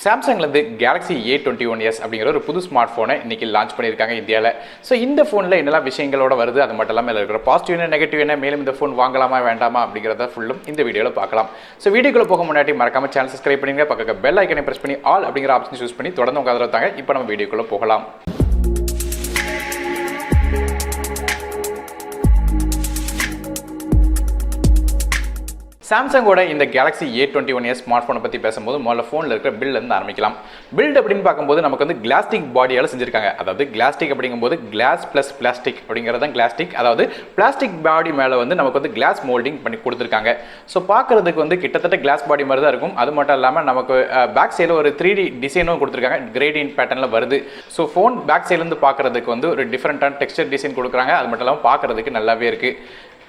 சாம்சங்லேருந்து Galaxy A21s அப்படிங்கிற ஒரு புது ஸ்மார்ட் ஃபோனை இன்றைக்கி லான்ச் பண்ணியிருக்காங்க இந்தியாவில். ஸோ இந்த ஃபோனில் என்னெல்லாம் விஷயங்களோட வருது, அது மட்டும் இல்லாமல் இருக்கிற பாசிட்டிவ் என்ன நெகட்டிவ் என்ன, மேலும் இந்த ஃபோன் வாங்கலாமா வேண்டாமா அப்படிங்கிறத ஃபுல்லும் இந்த வீடியோவில் பார்க்கலாம். ஸோ வீடியோக்குள்ளே போக முன்னாடி மறக்காம சேனல் சப்ஸ்கிரைப் பண்ணுங்க, பக்கத்தில் பெல் ஐக்கனை ப்ரெஸ் பண்ணி ஆல் அப்படிங்கிற ஆப்ஷன் சூஸ் பண்ணி தொடர்ந்து உங்க ஆதரவு தாங்க. இப்போ நம்ம வீடியோக்குள்ளே போகலாம். சாம்சங்கோட இந்த கேலக்ஸி A21s ஸ்மார்ட் ஃபோனை பற்றி பேசும்போது முதல்ல ஃபோனில் இருக்கிற பில்லேருந்து ஆரம்பிக்கலாம். பில்ட் அப்படின்னு பார்க்கும்போது நமக்கு வந்து கிளாஸ்டிக் பாடியால் செஞ்சிருக்காங்க. அதாவது கிளாஸ்டிக் அப்படிங்கும்போது கிளாஸ் ப்ளஸ் பிளாஸ்டிக் அப்படிங்கிறது தான் கிளாஸ்டிக். அதாவது பிளாஸ்டிக் பாடி மேலே வந்து நமக்கு வந்து கிளாஸ் மோல்டிங் பண்ணி கொடுத்துருக்காங்க. ஸோ பார்க்குறதுக்கு வந்து கிட்டத்தட்ட கிளாஸ் பாடி மாதிரி தான் இருக்கும். அது மட்டும் இல்லாமல் நமக்கு பேக் சைடில் ஒரு 3D டிசைனும் கொடுத்துருக்காங்க, கிரேடியன்ட் பேட்டர்னில் வருது. ஸோ ஃபோன் பேக் சைட்லேருந்து பார்க்குறதுக்கு வந்து ஒரு டிஃப்ரெண்ட்டான டெக்ஸ்டர் டிசைன் கொடுக்குறாங்க. அது மட்டும் இல்லாமல் பார்க்குறதுக்கு நல்லாவே இருக்குது.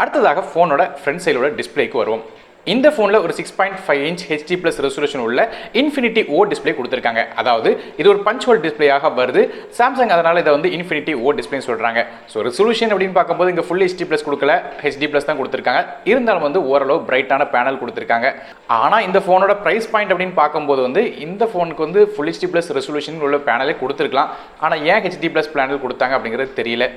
அடுத்ததாக ஃபோனோட ஃப்ரண்ட் சைடோட டிஸ்பிளேக்கு வருவோம். இந்த ஃபோனில் ஒரு 6.5 இன்ச் HD+ ரெசல்யூஷன் உள்ள இன்ஃபினிட்டி ஓ டிஸ்பிளே கொடுத்துருக்காங்க. அதாவது இது ஒரு பஞ்ச் ஹோல் டிஸ்பிளேயாக வருது. சாம்சங் அதனால் இதை வந்து இன்ஃபினிட்டி ஓ டிஸ்பிளேன்னு சொல்கிறாங்க. ஸோ ரெசல்யூஷன் அப்படின்னு பார்க்கும்போது இங்கே ஃபுல் HD+ கொடுக்கல, HD+ தான் கொடுத்துருக்காங்க. இருந்தாலும் வந்து ஓரளவு பிரைட்டான பேனல் கொடுத்துருக்காங்க. ஆனால் இந்த ஃபோனோட ப்ரைஸ் பாயிண்ட் அப்படின்னு பார்க்கும்போது வந்து இந்த ஃபோனுக்கு வந்து ஃபுல் HD+ ரெசல்யூஷன் உள்ள பேனலே கொடுத்துருக்கலாம். ஆனால் ஏன் HD+ பேனல் கொடுத்தாங்க அப்படிங்கிறது தெரியல.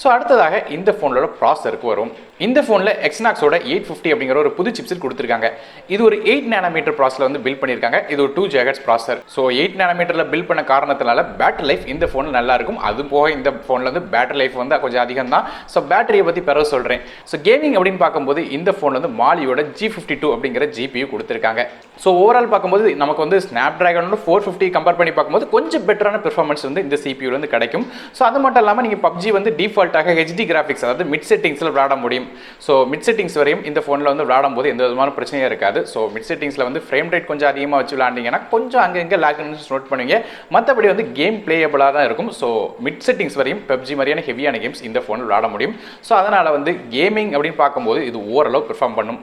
ஸோ அடுத்ததாக இந்த ஃபோனோட ப்ராசஸருக்கு வரும். இந்த ஃபோனில் எக்ஸ்னாக்ஸோட 850 அப்படிங்கிற ஒரு புது சிப்செட் கொடுத்துருக்காங்க. இது ஒரு 8 nm ப்ராசஸில் வந்து பில்ட் பண்ணியிருக்காங்க. இது ஒரு 2 GHz processor. So 8 nm built பண்ண காரணத்தினால பேட்டரி லைஃப் இந்த ஃபோனில் நல்லா இருக்கும். அது போக இந்த ஃபோனில் வந்து பேட்டரி லைஃப் வந்து கொஞ்சம் அதிகம் தான். ஸோ பேட்டரியை பற்றி பிறகு சொல்கிறேன். ஸோ கேமிங் அப்படின்னு பார்க்கும்போது இந்த ஃபோனில் வந்து மாலியோட G52 அப்படிங்கிற GPU கொடுத்துருக்காங்க. ஸோ ஓவரால் பார்க்கும்போது நமக்கு வந்து ஸ்னாப் டிராகனோட 450 கம்பேர் பண்ணி பார்க்கும்போது கொஞ்சம் பெட்டரான பெர்ஃபார்மன்ஸ் வந்து இந்த CPU வந்து கிடைக்கும். ஸோ அது மட்டும் இல்லாமல் நீங்கள் PUBG வந்து டிஃபால்ட்டாக HD கிராஃபிக்ஸ் அதாவது மிட் செட்டிங்ஸில் விளையாட முடியும். ஸோ மிட் செட்டிங்ஸ் வரையும் இந்த ஃபோனில் வந்து விளையாடும் போது எந்த விதமான பிரச்சனையும் இருக்காது. ஸோ மிட் செட்டிங்ஸில் வந்து ஃப்ரேம் ரேட் கொஞ்சம் அதிகமாக வச்சு விளையாண்டிங்கன்னா கொஞ்சம் அங்கே லேக்னஸ் நோட் பண்ணுவீங்க. மற்றபடி வந்து கேம் பிளேயபிளாக தான் இருக்கும். ஸோ மிட் செட்டிங்ஸ் வரையும் PUBG மாதிரியான ஹெவியான கேம்ஸ் இந்த ஃபோனில் விளையாட முடியும். ஸோ அதனால் வந்து கேமிங் அப்படின்னு பார்க்கும்போது இது ஓரளவு பெர்ஃபார்ம் பண்ணும்.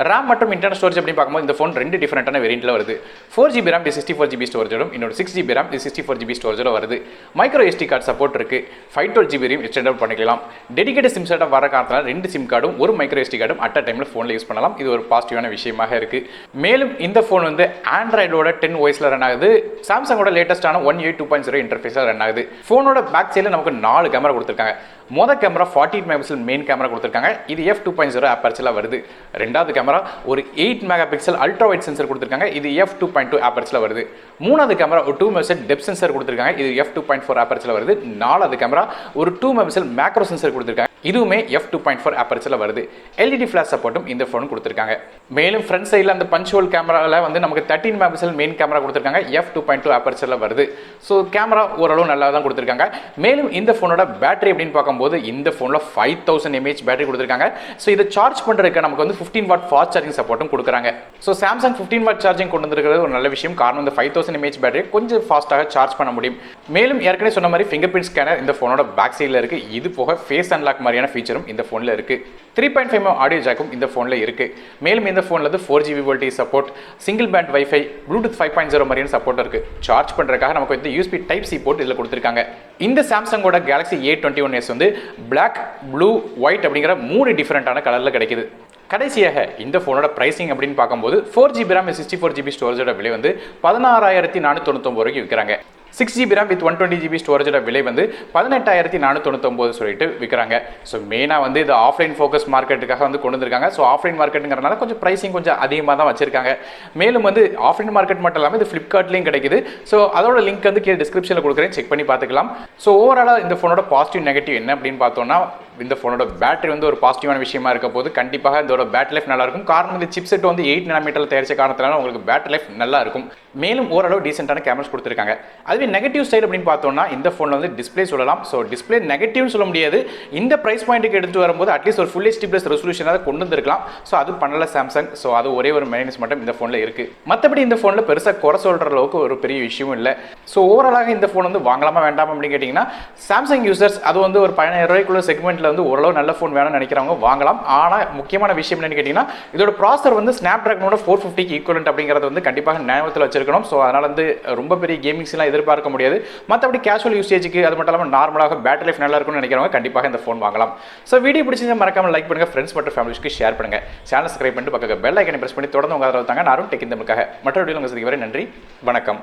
RAM மற்றும் இன்டர்னல் ஸ்டோரேஜ் அப்படின்னு பார்க்கும்போது இந்த ஃபோன் ரெண்டு டிஃபரெண்டான வேரியண்ட்டில் வருது. 4GB RAM இது 64GB ஸ்டோரேஜோடும், இன்னொரு 6GB RAM இது 64GB ஸ்டோரேஜோட வருது. மைக்ரோ SD கார்டு சப்போர்ட் இருக்குது. 512GB RAM எக்ஸ்டெண்ட் அவுட் பண்ணிக்கலாம். டெடிகேட்டட் சிம் செட்டப் வர காரணத்தினால 2 சிம் கார்டும் ஒரு மைக்ரோ SD கார்டும் அட் அ டைமில் ஃபோனில் யூஸ் பண்ணலாம். இது ஒரு பாசிட்டிவான விஷயமாக இருக்குது. மேலும் இந்த ஃபோன் வந்து ஆண்ட்ராய்டோட 10 OSல ரன் ஆகுது. சாம்சங்கோட லேட்டஸ்டான 182.0 இன்டர்ஃபேஸில் ரன் ஆகுது. ஃபோனோட பேக் சைடில் நமக்கு 4 கேமரா கொடுத்துருக்காங்க. மொதல் கேமரா 48 மெகாபிக்சல் மெயின் கேமரா கொடுத்துருக்காங்க. இது f2.0 அபர்ச்சரில் வருது. ரெண்டாவது கேமரா ஒரு 8 மெகாபிக்சல் அல்ட்ரா வைட் சென்சர் கொடுத்துருக்காங்க. இது f2.2 அபர்ச்சரில் வருது. மூணாவது கேமரா ஒரு 2 மெகாபிக்சல் டெப்த் சென்சர் கொடுத்துருக்காங்க. இது f2.4 அபர்ச்சரில் வருது. நாலாவது கேமரா ஒரு 2 மெகாபிக்சல் மேக்ரோ சென்சர் கொடுத்துருக்காங்க. இதுவுமே f2.4 அபர்ச்சரில் வருது. LED ஃபிளாஷ் சப்போர்ட்டும் இந்த ஃபோன் கொடுத்துருக்காங்க. மேலும் ஃப்ரண்ட் சைடில் அந்த பஞ்ச் ஹோல் கேமராவில் வந்து நமக்கு 13 மெகாபிக்சல் மெயின் கேமரா கொடுத்துருக்காங்க. f2.2 அபர்ச்சரில் வருது. ஸோ கேமரா ஓரளவு நல்லா தான் கொடுத்துருக்காங்க. மேலும் இந்த ஃபோனோட பேட்டரி அப்படின்னு பார்க்கும்போது இந்த ஃபோனில் 5000 mAh பேட்டரி கொடுத்துருக்காங்க. ஸோ இதை சார்ஜ் பண்ணுறதுக்கு நமக்கு வந்து 15 வாட் ஃபாஸ்ட் சார்ஜிங் சப்போர்ட்டும் கொடுக்குறாங்க. ஸோ சாம்சங் 15 வாட் சார்ஜிங் கொண்டு வந்திருக்கிறது ஒரு நல்ல விஷயம். காரணம் இந்த 5000 mAh பேட்டரி கொஞ்சம் ஃபாஸ்ட்டாக சார்ஜ் பண்ண முடியும். மேலும் ஏற்கனவே சொன்ன மாதிரி ஃபிங்கர் பிரிண்ட் ஸ்கேனர் இந்த ஃபோனோட பேக் சைடில் இருக்குது. இது போக ஃபேஸ் அன்லாக் மாதிரியான ஃபீச்சரும் இந்த ஃபோனில் இருக்குது. 3.5mm ஆடியோ ஜாக்கும் இந்த ஃபோனில் இருக்குது. மேலும் இந்த ஃபோனில் வந்து 4GB voltage support, single band wifi, bluetooth 5.0 மாதிரியான சப்போர்ட் இருக்குது. சார்ஜ் பண்ணுறதுக்காக நமக்கு வந்து USB Type-C போர்ட் இதில் கொடுத்துருக்காங்க. இந்த சாம்சங்கோட கேலக்ஸி A21s வந்து பிளாக், ப்ளூ, ஒயிட் அப்படிங்கிற 3 டிஃப்ரெண்டான கலரில் கிடைக்குது. கடைசியாக இந்த ஃபோனோட பிரைசிங் அப்படின்னு பார்க்கும்போது 4GB RAM 64GB ஸ்டோரேஜோட விலை வந்து 16499 ரூபாய்க்கு விற்கிறாங்க. 6GB RAM வித் 120GB ஸ்டோரேஜோட விலை வந்து 18499 சொல்லிட்டு விற்கிறாங்க. ஸோ மெயினாக வந்து இது ஆஃப்லைன் ஃபோக்கஸ் மார்க்கெட்டுக்காக வந்து கொண்டு வந்திருக்காங்க. ஸோ ஆஃப்லைன் மார்க்கெட்டுங்கிறனால கொஞ்சம் ப்ரைஸிங் கொஞ்சம் அதிகமாக தான் வச்சிருக்காங்க. மேலும் வந்து ஆஃப்லைன் மார்க்கெட் மட்டும் இல்லாமல் இது ஃப்ளிப்கார்ட்லேயும் கிடைக்குது. ஸோ அதோட லிங்க் வந்து கீழே டிஸ்கிரிப்ஷனில் கொடுக்குறேன், செக் பண்ணி பார்த்துக்கலாம். ஸோ ஓவராலாக இந்த ஃபோனோட பாசிட்டிவ் நெகட்டிவ் என்ன அப்படின்னு பார்த்தோம்னா இந்த ஃபோனோட பேட்டரி வந்து ஒரு பாசிட்டிவான விஷயமா இருக்க போது கண்டிப்பாக இதோட பேட்டரி லைஃப் நல்லா இருக்கும். காரணம் இந்த சிப்செட் வந்து 8 nm தயாரிச்ச காரணத்தினால உங்களுக்கு பேட்டரி லைஃப் நல்லா இருக்கும். மேலும் ஓரளவு டீசென்டான கேமராஸ் கொடுத்துருக்காங்க. அதுவே நெகட்டிவ் சைடு அப்படின்னு பார்த்தோம்னா இந்த ஃபோனில் வந்து டிஸ்பிளே சொல்லலாம். ஸோ டிஸ்பிளே நெகட்டிவ்னு சொல்ல முடியாது. இந்த ப்ரைஸ் பாயிண்ட்டுக்கு எடுத்து வரும்போது அட்லீஸ்ட் ஒரு ஃபுல் HD+ ரெசல்யூஷனாக கொண்டு வந்திருக்கலாம். ஸோ அது பண்ணல சாம்சங். ஸோ அது ஒரே ஒரு மைனஸ் மட்டும் இந்த ஃபோனில் இருக்குது. மற்றபடி இந்த ஃபோனில் பெருசாக குறை சொல்கிற அளவுக்கு ஒரு பெரிய விஷயமும் இல்லை. ஸோ ஓவராலாக இந்த ஃபோன் வந்து வாங்கலாமா வேண்டாமா அப்படின்னு கேட்டிங்கன்னா சாம்சங் யூசர்ஸ் அது வந்து ஒரு 10000 ரூபாய்க்குள்ள செக்மெண்ட்டில் வந்து ஓரளவு நல்ல ஃபோன் வேணும்னு நினைக்கிறவங்க வாங்கலாம். ஆனால் முக்கியமான விஷயம் என்னன்னு கேட்டிங்கன்னா இதோட ப்ராசஸர் வந்து ஸ்னாப் டிராகனோட 450க்கு ஈக்குவலண்ட் அப்படிங்கிறது வந்து கண்டிப்பாக ஞாபகத்தில் வச்சிருக்கணும். ஸோ அதனால் வந்து ரொம்ப பெரிய கேமிங்ஸ்லாம் எதிர்பார்க்க முடியாது. மற்றபடி கேஷுவல் யூசேஜுக்கு அது மட்டும் இல்லாமல் நார்மலாக பேட்டரி லைஃப் நல்லா இருக்கும்னு நினைக்கிறவங்க கண்டிப்பாக இந்த ஃபோன் வாங்கலாம். ஸோ வீடியோ பிடிச்சிருந்தா மறக்காம லைக் பண்ணுங்கள், ஃப்ரெண்ட்ஸ் மற்றும் ஃபேமிலிஸ்க்கு ஷேர் பண்ணுங்கள், சேனல் சப்ஸ்கிரைப் பண்ணிட்டு பக்கத்தில் பெல் ஐக்கனை பிரஸ் பண்ணி தொடர்ந்து உங்கள் ஆதரவு தாங்க. நானும் டெக் இந்த மற்ற வீடியோ உங்கள் சந்திக்க வரை நன்றி, வணக்கம்.